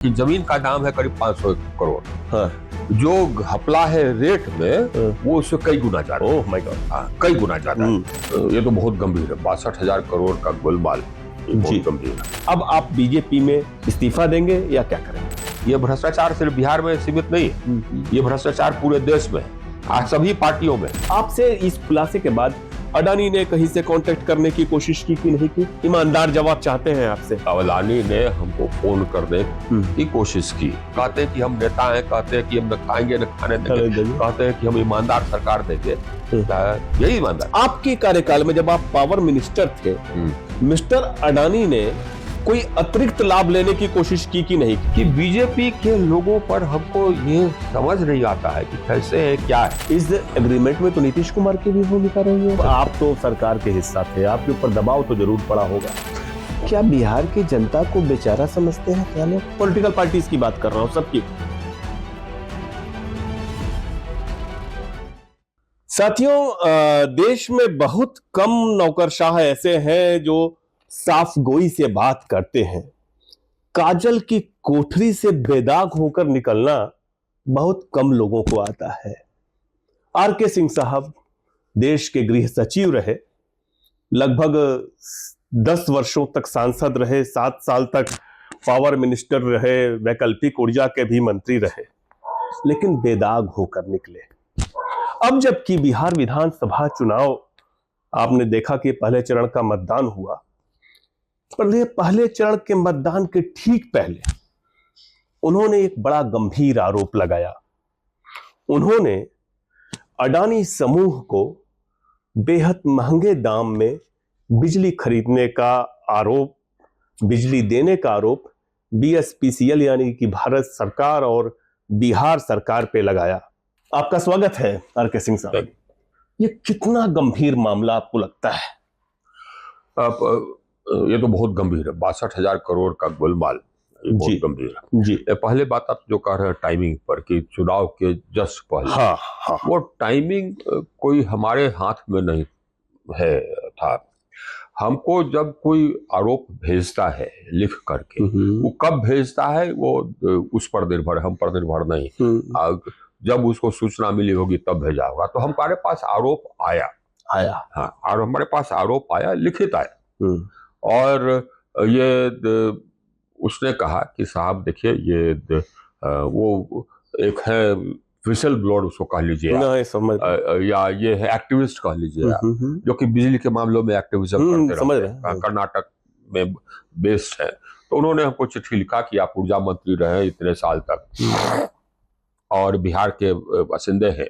कि जमीन का दाम है करीब 500 करोड़। हाँ। जो घपला है रेट में वो उससे कई गुना ज्यादा। Oh my God. कई गुना ज्यादा है। ये तो बहुत गंभीर है। 62,000 करोड़ का गोलमाल बहुत गंभीर है। अब आप बीजेपी में इस्तीफा देंगे या क्या करेंगे? ये भ्रष्टाचार सिर्फ बिहार में सीमित नहीं है, ये भ्रष्टाचार पूरे देश में है, आज सभी पार्टियों में। आपसे इस खुलासे के बाद अडानी ने कहीं से कांटेक्ट करने की कोशिश की कि नहीं की? ईमानदार जवाब चाहते हैं आपसे। अडानी ने हमको फोन करने की कोशिश की। कहते हैं कि हम नेता हैं, कहते हैं कि हम न खाएंगे न खाने देंगे, कहते हैं कि हम ईमानदार सरकार देंगे। यही ईमानदार। आपके कार्यकाल में जब आप पावर मिनिस्टर थे, मिस्टर अडानी ने कोई अतिरिक्त लाभ लेने की कोशिश की कि नहीं? कि बीजेपी के लोगों पर हमको ये समझ नहीं आता है कि कैसे है क्या है। इस एग्रीमेंट में तो नीतीश कुमार की भी भूमिका रही है। आप तो सरकार के हिस्सा थे, आपके ऊपर दबाव तो जरूर पड़ा होगा। क्या बिहार की जनता को बेचारा समझते हैं क्या लोग? पॉलिटिकल पार्टीज की बात कर रहा हूं, सबकी। साथियों, देश में बहुत कम नौकरशाह ऐसे हैं जो साफ गोई से बात करते हैं। काजल की कोठरी से बेदाग होकर निकलना बहुत कम लोगों को आता है। आर.के. सिंह साहब देश के गृह सचिव रहे, लगभग 10 वर्षों तक सांसद रहे, 7 साल तक पावर मिनिस्टर रहे, वैकल्पिक ऊर्जा के भी मंत्री रहे, लेकिन बेदाग होकर निकले। अब जबकि बिहार विधानसभा चुनाव आपने देखा कि पहले चरण का मतदान हुआ, पहले चरण के मतदान के ठीक पहले उन्होंने एक बड़ा गंभीर आरोप लगाया। उन्होंने अडानी समूह को बेहद महंगे दाम में बिजली खरीदने का आरोप, बिजली देने का आरोप BSPCL यानी कि भारत सरकार और बिहार सरकार पे लगाया। आपका स्वागत है आर.के. सिंह साहब। ये कितना गंभीर मामला आपको लगता है? ये तो बहुत गंभीर है। 62,000 करोड़ का गोलमाल बहुत गंभीर है जी। पहले बात आप जो कह रहे हैं टाइमिंग पर कि चुनाव के जस्ट पहले, हाँ। वो टाइमिंग कोई हमारे हाथ में नहीं है था। हमको जब कोई आरोप भेजता है लिख करके, वो कब भेजता है वो उस पर निर्भर है, हम पर निर्भर नहीं। जब उसको सूचना मिली होगी तब भेजा होगा। तो हमारे पास आरोप आया। हाँ, और हमारे पास आरोप आया, लिखित आया। और ये उसने कहा कि साहब देखिए ये वो एक है विसल ब्लोअर उसको कह लीजिए, या ये है एक्टिविस्ट कह लीजिए, जो कि बिजली के मामलों में एक्टिविज्म करते रहते हैं, कर्नाटक में बेस्ड है। तो उन्होंने हमको चिट्ठी लिखा कि आप ऊर्जा मंत्री रहे इतने साल तक और बिहार के बासिंदे हैं,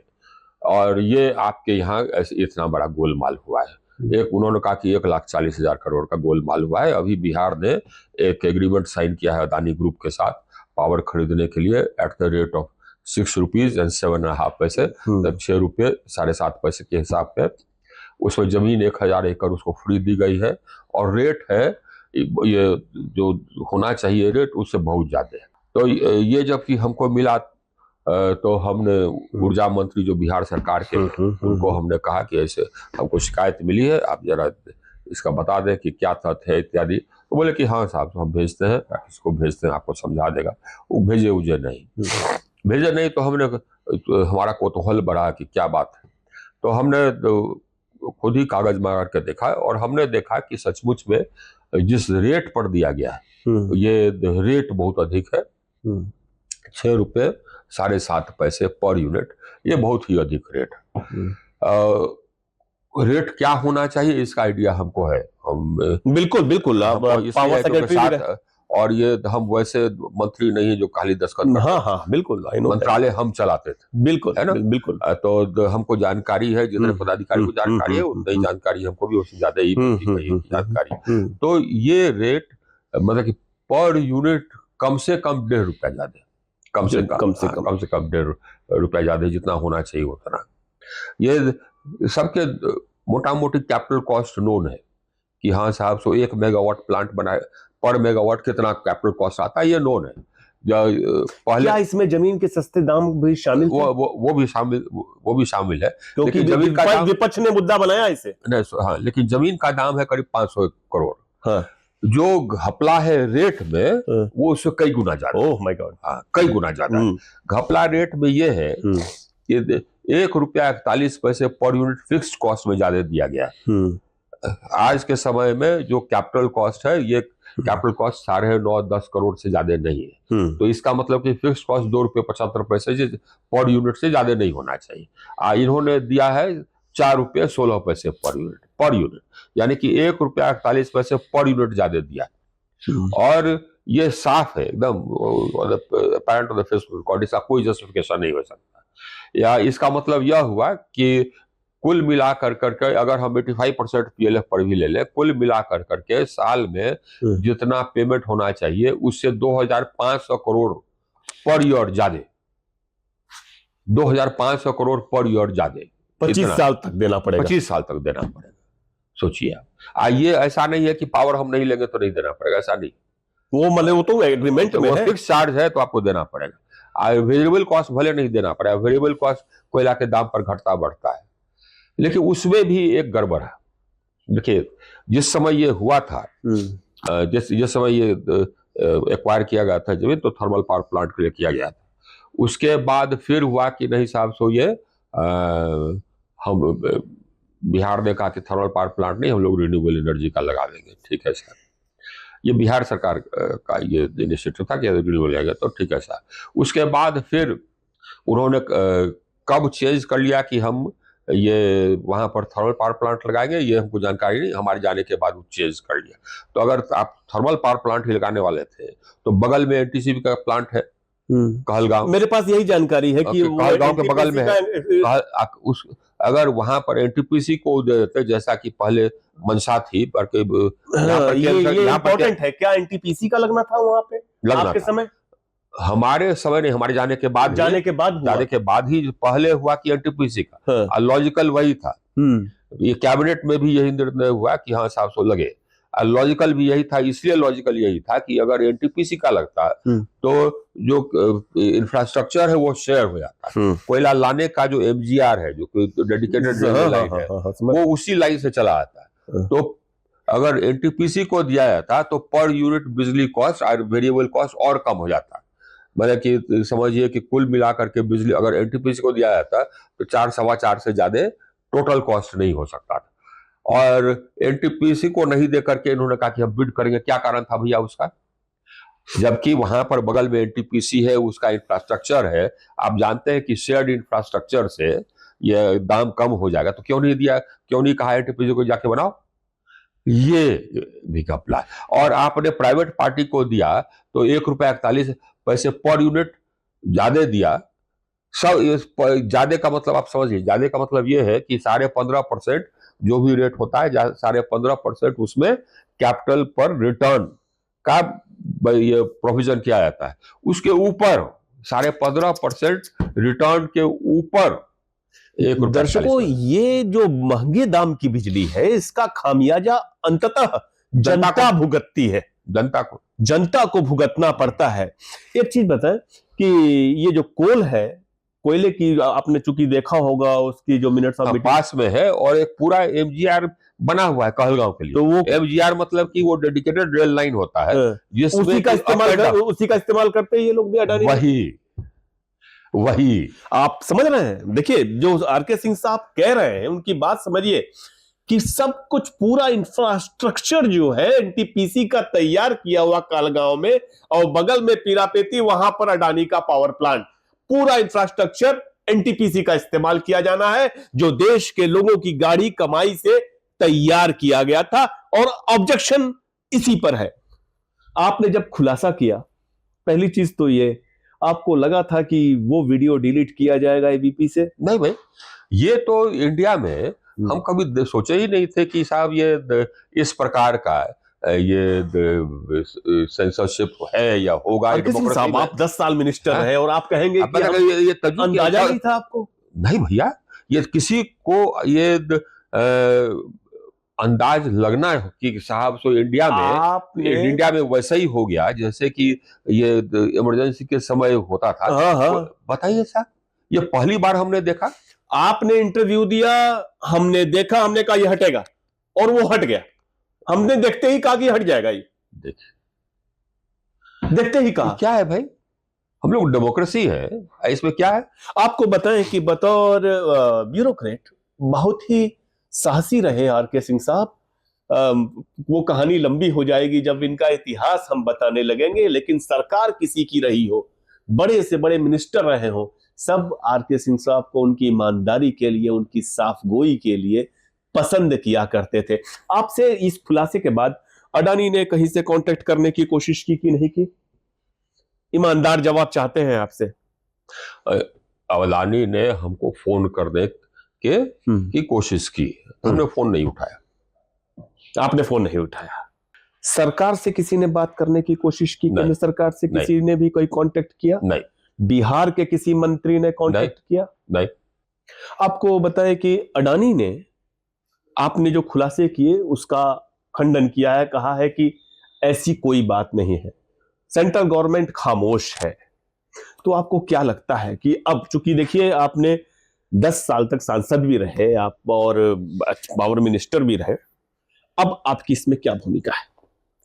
और ये आपके यहाँ इतना बड़ा गोलमाल हुआ है। एक उन्होंने कहा कि 1,40,000 करोड़ का गोलमाल हुआ है। अभी बिहार ने एक एग्रीमेंट साइन किया है अदानी ग्रुप के साथ पावर खरीदने के लिए at the rate of 6 rupees and 7.5 पैसे, 6 रुपये 7.5 पैसे के हिसाब पे। उसमें जमीन 1,000 एकड़ उसको फ्री दी गई है, और रेट है ये जो होना चाहिए रेट उससे बहुत ज्यादा है। तो ये जबकि हमको मिला तो हमने ऊर्जा मंत्री जो बिहार सरकार के, उनको हमने कहा कि ऐसे हमको शिकायत मिली है, आप जरा इसका बता दें कि क्या तथ्य है इत्यादि। तो बोले कि हाँ साहब हम भेजते हैं, इसको भेजते हैं, आपको समझा देगा। वो भेजे नहीं तो हमने हमारा कौतूहल बढ़ा कि क्या बात है। तो हमने खुद ही कागज मार के देखा, और हमने देखा कि सचमुच में जिस रेट पर दिया गया है ये रेट बहुत अधिक है। 6 रुपये 7.5 पैसे पर यूनिट, ये बहुत ही अधिक रेट है। रेट क्या होना चाहिए इसका आइडिया हमको है। हम बिल्कुल आप पावर सेक्रेटरी भी रहे, और ये हम वैसे मंत्री नहीं जो खाली दस्तखत करते। हाँ बिल्कुल, मंत्रालय हम चलाते थे, बिल्कुल है ना, बिल्कुल। तो हमको जानकारी है, जितने पदाधिकारी को जानकारी है उतनी जानकारी हमको भी उससे ज्यादा ही जानकारी। तो ये रेट मतलब कि पर यूनिट कम से कम 1.5 रुपया ज्यादा, कम से कम 1.5 रुपया ज्यादा जितना होना चाहिए उतना। ये सबके मोटा मोटी कैपिटल कॉस्ट नोन है कि हाँ साहब 1 मेगावाट प्लांट बनाए, पर मेगावाट कितना कैपिटल कॉस्ट आता है ये नोन है। पहले क्या इसमें जमीन के सस्ते दाम भी शामिल थे? वो भी शामिल है, क्योंकि जमीन का दाम विपक्ष ने मुद्दा बनाया इसे। हाँ, लेकिन जमीन का दाम है करीब 500 करोड़। हाँ। जो घपला है रेट में वो उससे कई गुना ज्यादा। Oh my God. हाँ, कई गुना ज्यादा है। घपला रेट में ये है कि ₹1.41 पर यूनिट फिक्स्ड कॉस्ट में ज्यादा दिया गया। आज के समय में जो कैपिटल कॉस्ट है, ये कैपिटल कॉस्ट 9.5-10 करोड़ से ज्यादा नहीं है। तो इसका मतलब कि फिक्स्ड कॉस्ट ₹2.75 पर यूनिट से ज्यादा नहीं होना चाहिए। इन्होंने दिया है ₹4.16 पर यूनिट, यानी कि ₹1.41 पर यूनिट ज्यादा दिया। और ये साफ है एकदम, apparent on the face record, इसका कोई जस्टिफिकेशन नहीं हो सकता। या इसका मतलब यह हुआ कि कुल मिला कर करके अगर हम 85% पीएलएफ पर भी ले लें, कुल मिला कर करके साल में जितना पेमेंट होना चाहिए उससे 2,500 करोड़ पर ईयर ज्यादा, 2,500 करोड़ पर ईयर ज्यादा 25 साल तक देना पड़ेगा। 25 साल तक देना पड़ेगा। सोचिए आप, ये ऐसा नहीं है कि पावर हम नहीं लेंगे तो नहीं देना पड़ेगा, ऐसा नहीं। वो मतलब वो तो एग्रीमेंट में है, फिक्स चार्ज है तो आपको देना पड़ेगा। वेरिएबल कॉस्ट भले नहीं देना पड़ेगा, वेरिएबल कॉस्ट कोयला के दाम पर घटता बढ़ता है, लेकिन उसमें भी एक गड़बड़ है। देखिए, जिस समय ये हुआ था, जिस समय ये एक्वायर किया गया था जमीन, तो थर्मल पावर प्लांट के लिए किया गया था। उसके बाद फिर हुआ कि नहीं साहब, सो ये हम बिहार ने कहा कि थर्मल पावर प्लांट नहीं, हम लोग रिन्यूएबल एनर्जी का लगा देंगे। ठीक है सर, ये बिहार सरकार का ये इनिशिएटिव था कि रिन्यूएबल जाएगा, तो ठीक है सर। उसके बाद फिर उन्होंने कब चेंज कर लिया कि हम ये वहां पर थर्मल पावर प्लांट लगाएंगे, ये हमको जानकारी नहीं, हमारे जाने के बाद वो चेंज कर लिया। तो अगर आप थर्मल पावर प्लांट ही लगाने वाले थे तो बगल में एनटीपीसी का प्लांट है कहलगांव। मेरे पास यही जानकारी है कि कहलगांव के बगल में है। अगर वहां पर एनटीपीसी को दे देते, जैसा कि पहले मंशा थी, ये इम्पोर्टेंट है क्या, एनटीपीसी का लगना था वहां पे आपके समय? हमारे समय नहीं, हमारे जाने के बाद ही पहले हुआ कि एनटीपीसी का। लॉजिकल वही था। ये कैबिनेट में भी यही निर्णय हुआ कि हाँ 700 लगे। लॉजिकल भी यही था, इसलिए लॉजिकल यही था कि अगर एनटीपीसी का लगता तो जो इंफ्रास्ट्रक्चर है वो शेयर हो जाता। कोयला लाने का जो एमजीआर है, जो डेडिकेटेड लाइन है, वो उसी लाइन से चला आता है। तो अगर एनटीपीसी को दिया जाता तो पर यूनिट बिजली कॉस्ट और वेरिएबल कॉस्ट और कम हो जाता। मतलब कि समझिए कि कुल मिलाकर के बिजली अगर एनटीपीसी को दिया जाता तो 4-4.25 से ज्यादा टोटल कॉस्ट नहीं हो सकता था। और एनटीपीसी को नहीं दे करके इन्होंने कहा कि हम बिड करेंगे। क्या कारण था भैया उसका? जबकि वहां पर बगल में एनटीपीसी है, उसका इंफ्रास्ट्रक्चर है। आप जानते हैं कि शेयर्ड इंफ्रास्ट्रक्चर से ये दाम कम हो जाएगा, तो क्यों नहीं दिया, क्यों नहीं कहा एनटीपीसी को जाके बनाओ? ये भी घपला। और आपने प्राइवेट पार्टी को दिया तो ₹1.41 पर यूनिट ज्यादा दिया। सब ज्यादा का मतलब आप समझिए, ज्यादा का मतलब ये है कि 15.5% जो भी रेट होता है, 15.5% उसमें कैपिटल पर रिटर्न का ये प्रोविजन किया जाता है। उसके ऊपर 15.5% रिटर्न के ऊपर दर्शकों, ये जो महंगे दाम की बिजली है, इसका खामियाजा अंततः जनता भुगतती है। जनता को भुगतना पड़ता है। एक चीज बताएं कि ये जो कोल है, कोयले की आपने चूंकि देखा होगा, उसकी जो मिनट्स ऑफ पास में है और एक पूरा एमजीआर बना हुआ है कहलगांव के लिए। तो वो एमजीआर मतलब कि वो डेडिकेटेड रेल लाइन होता है, उसी का इस्तेमाल करते हैं ये लोग भी, अडानी। वही आप समझ रहे हैं? देखिए, जो आरके सिंह साहब कह रहे हैं उनकी बात समझिए कि सब कुछ पूरा इंफ्रास्ट्रक्चर जो है एनटीपीसी का तैयार किया हुआ कहलगांव में, और बगल में पीरापेती, वहां पर अडानी का पावर प्लांट। पूरा इंफ्रास्ट्रक्चर एनटीपीसी का इस्तेमाल किया जाना है, जो देश के लोगों की गाढ़ी कमाई से तैयार किया गया था, और ऑब्जेक्शन इसी पर है। आपने जब खुलासा किया, पहली चीज तो ये, आपको लगा था कि वो वीडियो डिलीट किया जाएगा एबीपी से? नहीं भाई, ये तो इंडिया में हम कभी सोचे ही नहीं थे कि साहब ये इस प्रकार का ये सेंसरशिप है या होगा। साहब, आप 10 साल मिनिस्टर रहे और आप कहेंगे ये अंदाजा नहीं था आपको? नहीं भैया, ये किसी को ये अंदाज लगना कि साहब सो इंडिया में वैसा ही हो गया जैसे कि ये इमरजेंसी के समय होता था। बताइए साहब, ये पहली बार हमने देखा। आपने इंटरव्यू दिया, हमने देखा, हमने कहा ये हटेगा, और वो हट गया। हमने देखते ही कहा कि हट जाएगा ये। देखते ही कहा। क्या है भाई, हम लोग डेमोक्रेसी है, इसमें क्या है? आपको बताएं कि बतौर ब्यूरोक्रेट बहुत ही साहसी रहे आर.के. सिंह साहब। वो कहानी लंबी हो जाएगी जब इनका इतिहास हम बताने लगेंगे, लेकिन सरकार किसी की रही हो, बड़े से बड़े मिनिस्टर रहे हो, सब आर.के. सिंह साहब को उनकी ईमानदारी के लिए, उनकी साफगोई के लिए पसंद किया करते थे। आपसे इस खुलासे के बाद अडानी ने कहीं से कांटेक्ट करने की कोशिश की कि नहीं की? ईमानदार जवाब चाहते हैं आपसे। अडानी ने हमको फोन करने की कोशिश की, हमने फोन नहीं उठाया। आपने फोन नहीं उठाया। सरकार से किसी ने बात करने की कोशिश की? केंद्र सरकार से किसी ने भी कोई कांटेक्ट किया? नहीं। बिहार के किसी मंत्री ने कांटेक्ट किया? नहीं। आपको बताएं कि अडानी ने, आपने जो खुलासे किए उसका खंडन किया है, कहा है कि ऐसी कोई बात नहीं है, सेंट्रल गवर्नमेंट खामोश है। तो आपको क्या लगता है कि अब, चूंकि देखिए आपने 10 साल तक सांसद भी रहे आप और पावर मिनिस्टर भी रहे, अब आपकी इसमें क्या भूमिका है,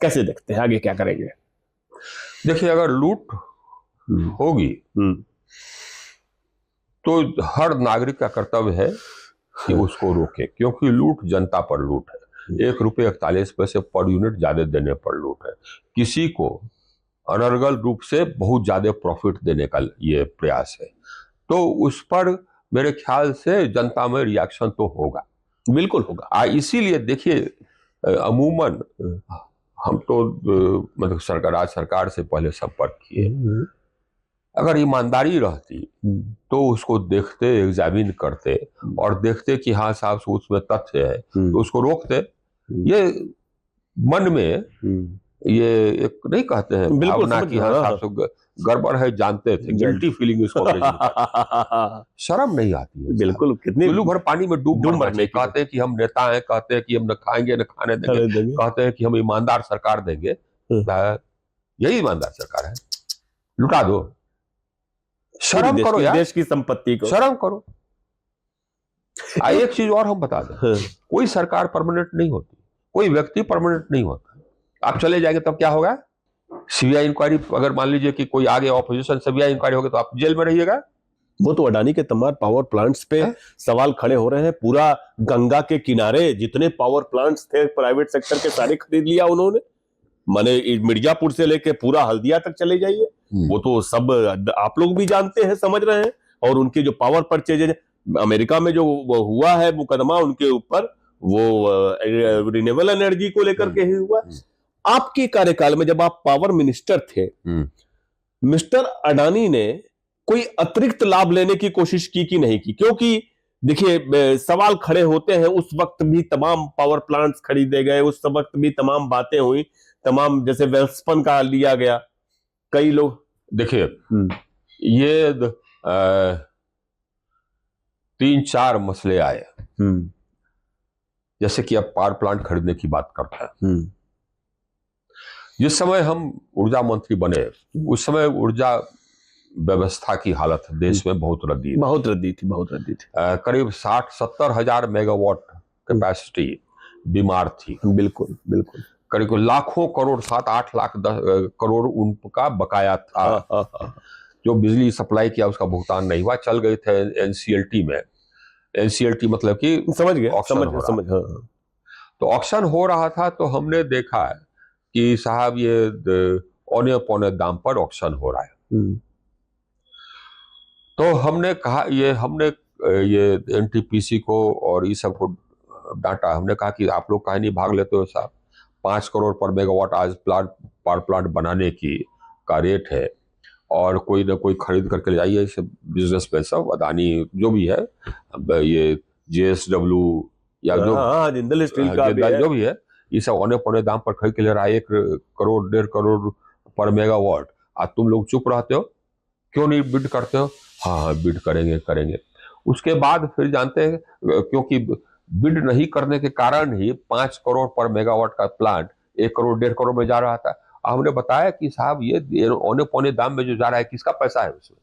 कैसे देखते हैं, आगे क्या करेंगे? देखिए, अगर लूट होगी तो हर नागरिक का कर्तव्य है कि उसको रोके, क्योंकि लूट जनता पर लूट है। 1 रुपये 41 पैसे पर यूनिट ज्यादा देने पर लूट है। किसी को अनर्गल रूप से बहुत ज्यादा प्रॉफिट देने का ये प्रयास है, तो उस पर मेरे ख्याल से जनता में रिएक्शन तो होगा, बिल्कुल होगा। इसीलिए देखिए, अमूमन हम तो मतलब सरकार से पहले संपर्क किए। अगर ईमानदारी रहती तो उसको देखते, एग्जामिन करते और देखते कि हाँ साहब उसमें तथ्य है, तो उसको रोकते। ये मन में ये एक नहीं कहते हैं भावना कि हाँ साहब गड़बड़ है, जानते थे, गिल्टी फीलिंग इसको शर्म नहीं आती है। बिल्कुल, कितनी उल्लू भर पानी में डूब मरने, कहते हैं कि हम नेता हैं, कहते हैं कि हम न खाएंगे न खाने देंगे, कहते हैं कि हम ईमानदार सरकार देंगे। यही ईमानदार सरकार है? लुटा दो, शर्म करो यार, देश की संपत्ति को शर्म करो। एक चीज और हम बता दें, कोई सरकार परमानेंट नहीं होती, कोई व्यक्ति परमानेंट नहीं होता। आप चले जाएंगे तब क्या होगा? सीबीआई इंक्वायरी, अगर मान लीजिए कि कोई आगे ऑपोजिशन सीबीआई इंक्वायरी होगी तो आप जेल में रहिएगा। वो तो अडानी के तमाम पावर प्लांट्स पे सवाल खड़े हो रहे हैं। पूरा गंगा के किनारे जितने पावर प्लांट्स थे प्राइवेट सेक्टर के, सारे खरीद लिया उन्होंने। माने मिर्जापुर से लेके पूरा हल्दिया तक चले जाइए, वो तो सब आप लोग भी जानते हैं, समझ रहे हैं। और उनके जो पावर परचेज अमेरिका में जो हुआ है मुकदमा उनके ऊपर, वो रिन्यूएबल एनर्जी को लेकर के ही हुआ। आपके कार्यकाल में जब आप पावर मिनिस्टर थे, मिस्टर अडानी ने कोई अतिरिक्त लाभ लेने की कोशिश की कि नहीं की? क्योंकि देखिए सवाल खड़े होते हैं, उस वक्त भी तमाम पावर प्लांट्स खरीदे गए, उस वक्त भी तमाम बातें हुई, तमाम जैसे वेल्सपन का लिया गया, कई लोग। देखिए ये 3-4 मसले आए, जैसे कि अब पावर प्लांट खरीदने की बात करते हैं। जिस समय हम ऊर्जा मंत्री बने उस समय ऊर्जा व्यवस्था की हालत देश में बहुत रद्दी थी। करीब 60-70 हजार मेगावाट कैपेसिटी बीमार थी। बिल्कुल। करीब लाखों करोड़, 7-8 लाख 10 करोड़ उनका बकाया था। जो बिजली सप्लाई किया उसका भुगतान नहीं हुआ, चल गए थे एनसीएलटी में। एनसीएलटी मतलब कि समझ गए, समझ। तो ऑक्शन हो रहा था, तो हमने देखा कि साहब ये औने पौने दाम पर ऑक्शन हो रहा है। तो हमने कहा, ये एनटीपीसी को और ये सब को डांटा। हमने कहा कि आप लोग काहे नहीं भाग लेते हो साहब, 5 करोड़ पर मेगावाट आज पावर प्लांट बनाने की का रेट है, और कोई ना कोई खरीद करके ले जाइए। इसे बिजनेस में सब अदानी जो भी है, ये JSW या जो जिंदल स्टील का जो भी है, ये सब औने पौने दाम पर खरीद के ले रहा है, 1 करोड़ 1.5 करोड़ पर मेगावाट। आज तुम लोग चुप रहते हो, क्यों नहीं बिड करते हो? हाँ बिड करेंगे। उसके बाद फिर जानते हैं, क्योंकि बिड नहीं करने के कारण ही 5 करोड़ पर मेगावाट का प्लांट 1 करोड़ 1.5 करोड़ में जा रहा था। हमने बताया कि साहब ये औने पौने दाम में जो जा रहा है, किसका पैसा है उसमें?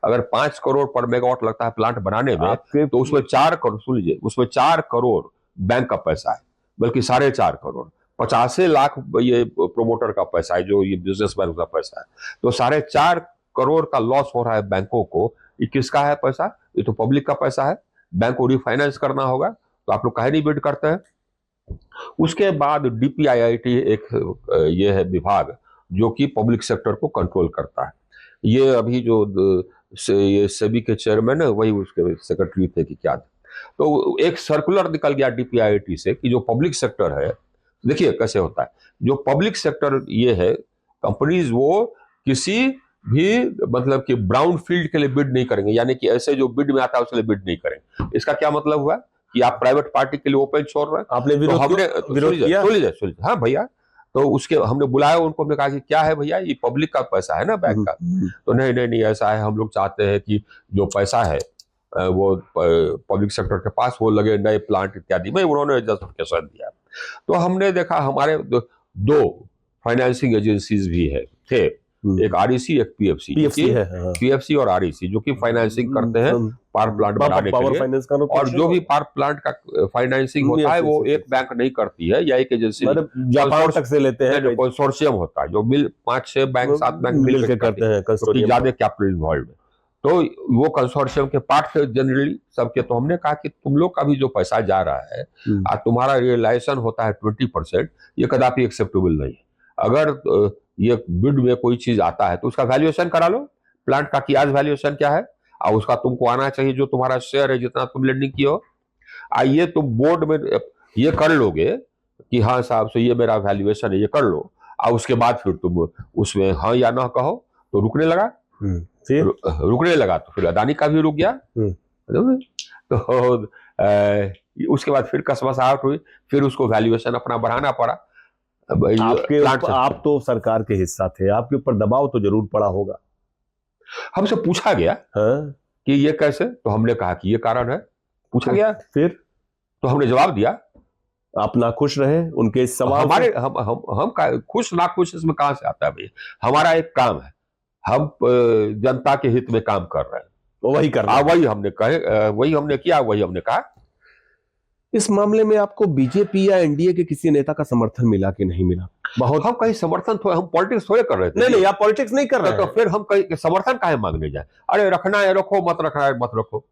अगर 5 करोड़ पर मेगावाट लगता है प्लांट बनाने में, तो उसमें 4 करोड़, सुन लीजिए, उसमें 4 करोड़ बैंक का पैसा है, बल्कि 4.5 करोड़ 50 लाख ये प्रोमोटर का पैसा है, जो ये बिजनेसमैन का पैसा है। तो 4.5 करोड़ का लॉस हो रहा है बैंकों को। ये किसका है पैसा? ये तो पब्लिक का पैसा है। बैंक को रिफाइनेंस करना होगा, तो आप लोग काहे नहीं बिड करते हैं? उसके बाद डीपीआईआईटी एक ये है विभाग जो कि पब्लिक सेक्टर को कंट्रोल करता है। ये अभी जो ये सेबी के चेयरमैन है, वही उसके सेक्रेटरी थे कि क्या थे। तो एक सर्कुलर निकल गया डीपीआईआईटी से कि जो पब्लिक सेक्टर है, देखिए कैसे होता है, जो पब्लिक सेक्टर ये है कंपनीज, वो किसी भी मतलब कि ब्राउन फील्ड के लिए बिड नहीं करेंगे, यानी कि ऐसे जो बिड में आता है उसके लिए बिड नहीं करेंगे। इसका क्या मतलब हुआ कि आप प्राइवेट पार्टी के लिए ओपन छोड़ रहे हैं। आपने विरोध किया? सुनिए, हाँ भैया, तो उसके हमने बुलाया उनको, हमने कहा कि क्या है भैया, ये पब्लिक का पैसा है ना बैंक का। तो नहीं नहीं नहीं, ऐसा है, हम लोग चाहते हैं कि जो पैसा है वो पब्लिक सेक्टर के पास वो लगे नए प्लांट इत्यादि में। उन्होंने जस्टिफिकेशन दिया। तो हमने देखा हमारे दो फाइनेंसिंग एजेंसीज भी है थे, एक आरईसी, एक पीएफसी। पीएफसी और आरईसी जो कि फाइनेंसिंग करते हैं पावर प्लांट बनाने के लिए। और जो भी पावर प्लांट का फाइनेंसिंग होता है वो एक बैंक नहीं करती है, या एक एजेंसी जापान तक से लेते हैं, जो कंसोर्शियम होता है, जो मिल 5-6 बैंक 7 बैंक मिलकर करते हैं, ज्यादा कैपिटल इन्वॉल्व है। तो वो कंसोर्शियम के पार्ट थे जनरली सबके। तो हमने कहा कि तुम लोग का भी जो पैसा जा रहा है और तुम्हारा रियलाइजेशन होता है 20%, ये कदापि एक्सेप्टेबल नहीं है। अगर ये बिड में कोई चीज आता है तो उसका वैल्यूएशन करा लो, प्लांट का कि आज वैल्यूएशन क्या है, और उसका तुमको आना चाहिए जो तुम्हारा शेयर है, जितना तुम लेंडिंग किए हो। आइए तुम बोर्ड में ये कर लोगे कि हाँ साहब से ये मेरा वैल्यूएशन है, ये कर लो, और उसके बाद फिर तुम उसमें हाँ या ना कहो तो रुकने लगा। रुकने लगा तो फिर अदानी का भी रुक गया। तो उसके बाद फिर कसमसाहट हुई, फिर उसको वैल्यूएशन अपना बढ़ाना पड़ा। आप तो सरकार के हिस्सा थे, आपके ऊपर दबाव तो जरूर पड़ा होगा। हमसे पूछा गया कि ये कैसे, तो हमने कहा कि ये कारण है। पूछा गया, फिर तो हमने जवाब दिया। आप नाखुश रहे उनके सवाल? हमारे हम खुश नाखुश इसमें कहां से आता है भैया? हमारा एक काम है, हम जनता के हित में काम कर रहे हैं, वही कर रहे हैं। वही हमने कहे, वही हमने किया, वही हमने कहा। इस मामले में आपको बीजेपी या एनडीए के किसी नेता का समर्थन मिला कि नहीं मिला? बहुत हम कहीं समर्थन हम पॉलिटिक्स थोड़े कर रहे थे। नहीं, आप पॉलिटिक्स नहीं कर रहे तो फिर हम कहीं समर्थन काहे मांगने जाए? अरे रखना है रखो, मत रखना है मत रखो।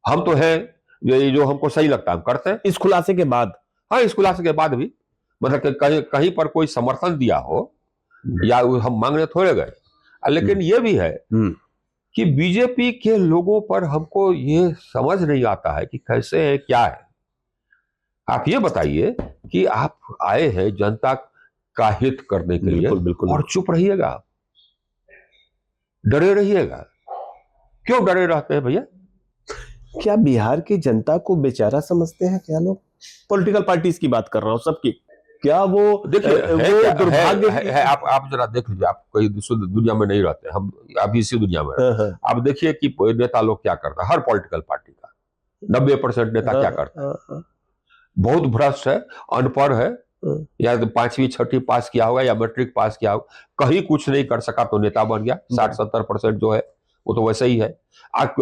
हम तो हैं ये जो हमको सही लगता है हम करते हैं। इस खुलासे के बाद? हाँ, इस खुलासे के बाद भी, मतलब कहीं पर कोई समर्थन दिया हो या हम मांगने थोड़े गए। लेकिन ये भी है कि बीजेपी के लोगों पर हमको ये समझ नहीं आता है कि कैसे है, क्या है। आप ये बताइए कि आप आए हैं जनता का हित करने के लिए, बिल्कुल, और चुप रहिएगा, डरे रहिएगा। क्यों डरे रहते हैं भैया? क्या बिहार की जनता को बेचारा समझते हैं क्या लोग? पॉलिटिकल पार्टीज की बात कर रहा हूं, सबकी। क्या वो देखिए दुर्भाग्य है। आप जरा देख लीजिए, आप कोई दुनिया में नहीं रहते, हम अभी इसी दुनिया में रहते। आप देखिए कि नेता लोग क्या करता है, हर पॉलिटिकल पार्टी का 90% नेता क्या करता है, बहुत भ्रष्ट है, अनपढ़ है, या तो 5वीं 6वीं पास किया होगा या मैट्रिक पास किया होगा, कहीं कुछ नहीं कर सका तो नेता बन गया। 60-70% जो है वो तो वैसे ही है। आप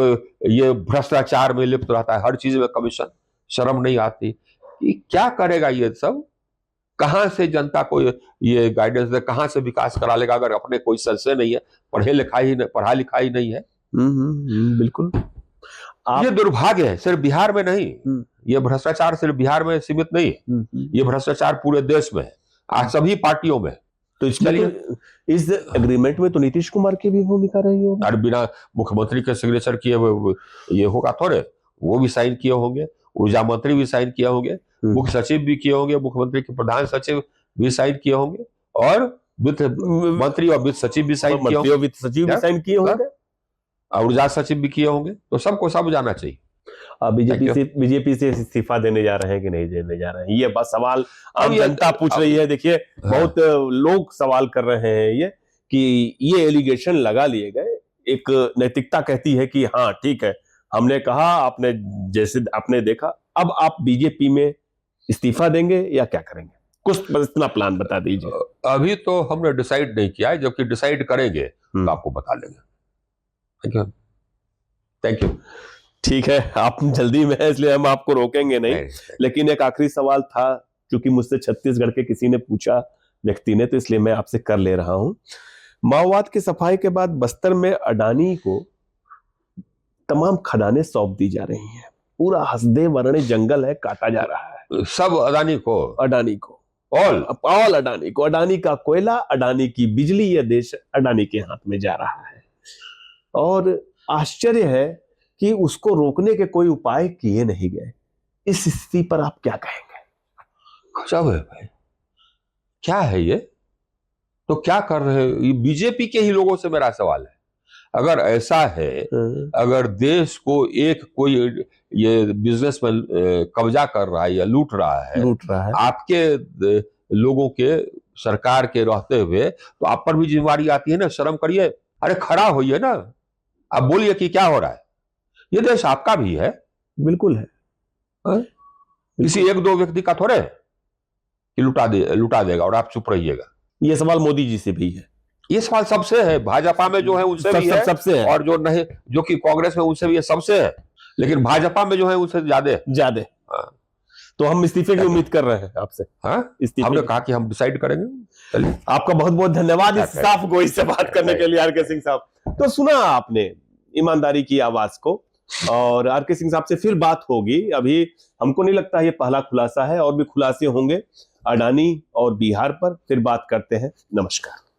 ये भ्रष्टाचार में लिप्त रहता है, हर चीज में कमीशन, शर्म नहीं आती कि क्या करेगा ये सब? कहां से जनता को ये गाइडेंस दे, कहां से विकास करा लेगा अगर अपने कोई संशय नहीं है, पढ़ा लिखा ही नहीं है। बिल्कुल। ये दुर्भाग्य है, सिर्फ बिहार में नहीं, ये भ्रष्टाचार सिर्फ बिहार में सीमित नहीं है, ये भ्रष्टाचार पूरे देश में है, आज सभी पार्टियों में। तो इसलिए इस एग्रीमेंट में तो नीतीश कुमार की भी भूमिका रही होगी। और बिना मुख्यमंत्री के सिग्नेचर किए ये होगा थोड़े, वो भी साइन किए होंगे, ऊर्जा मंत्री भी साइन किए होंगे, मुख्य सचिव भी किए होंगे, मुख्यमंत्री के प्रधान सचिव भी साइन किए होंगे, और वित्त मंत्री और वित्त सचिव भी साइन किए होंगे, वित्त सचिव भी साइन किए होंगे, और ऊर्जा सचिव भी किए होंगे। तो सबको सब जाना चाहिए। बीजेपी से इस्तीफा देने जा रहे हैं कि नहीं देने जा रहे हैं, ये बस सवाल आम जनता पूछ रही है। देखिए बहुत लोग सवाल कर रहे हैं ये कि ये एलिगेशन लगा लिए गए, एक नैतिकता कहती है कि हाँ ठीक है, हमने कहा, आपने जैसे आपने देखा, अब आप बीजेपी में इस्तीफा देंगे या क्या करेंगे? कुछ इतना प्लान बता दीजिए। अभी तो हमने डिसाइड नहीं किया है, जबकि डिसाइड करेंगे तो आपको बता देंगे। Thank you. ठीक है, आप जल्दी में है इसलिए हम आपको रोकेंगे नहीं। लेकिन एक आखिरी सवाल था क्योंकि मुझसे छत्तीसगढ़ के किसी ने पूछा, व्यक्ति ने, तो इसलिए मैं आपसे कर ले रहा हूं। माओवाद की सफाई के बाद बस्तर में अडानी को तमाम खदानें सौंप दी जा रही हैं। पूरा हसदे वरणे जंगल है, काटा जा रहा है। सब अडानी को ऑल अडानी को, अडानी का कोयला, अडानी की बिजली, यह देश अडानी के हाथ में जा रहा है। और आश्चर्य है कि उसको रोकने के कोई उपाय किए नहीं गए। इस स्थिति पर आप क्या कहेंगे? गजब है भाई, क्या है ये? तो क्या कर रहे हैं ये? बीजेपी के ही लोगों से मेरा सवाल है। अगर ऐसा है, अगर देश को एक कोई ये बिजनेसमैन कब्जा कर रहा है या लूट रहा है आपके लोगों के, सरकार के रहते हुए, तो आप पर भी जिम्मेवारी आती है ना। शर्म करिए, अरे खड़ा होइए ना, आप बोलिए कि क्या हो रहा है। ये देश आपका भी है। बिल्कुल है। किसी एक दो व्यक्ति का थोड़े कि लुटा देगा और आप चुप रहिएगा। ये सवाल मोदी जी से भी है, ये सवाल सबसे है। भाजपा में जो है उनसे भी है, सबसे है, और जो नहीं, जो कि कांग्रेस में उनसे भी है, सबसे है। लेकिन भाजपा में जो है उससे ज्यादा। हाँ। तो हम इस्तीफे की उम्मीद कर रहे हैं आपसे। हाँ, हमने कहा कि हम डिसाइड करेंगे। चलिए, आपका बहुत बहुत धन्यवाद इस साफ गोई से बात करने के लिए, आर.के. सिंह साहब। तो सुना आपने ईमानदारी की आवाज को, और आर.के. सिंह साहब से फिर बात होगी। अभी हमको नहीं लगता ये पहला खुलासा है, और भी खुलासे होंगे अडानी और बिहार पर। फिर बात करते हैं। नमस्कार।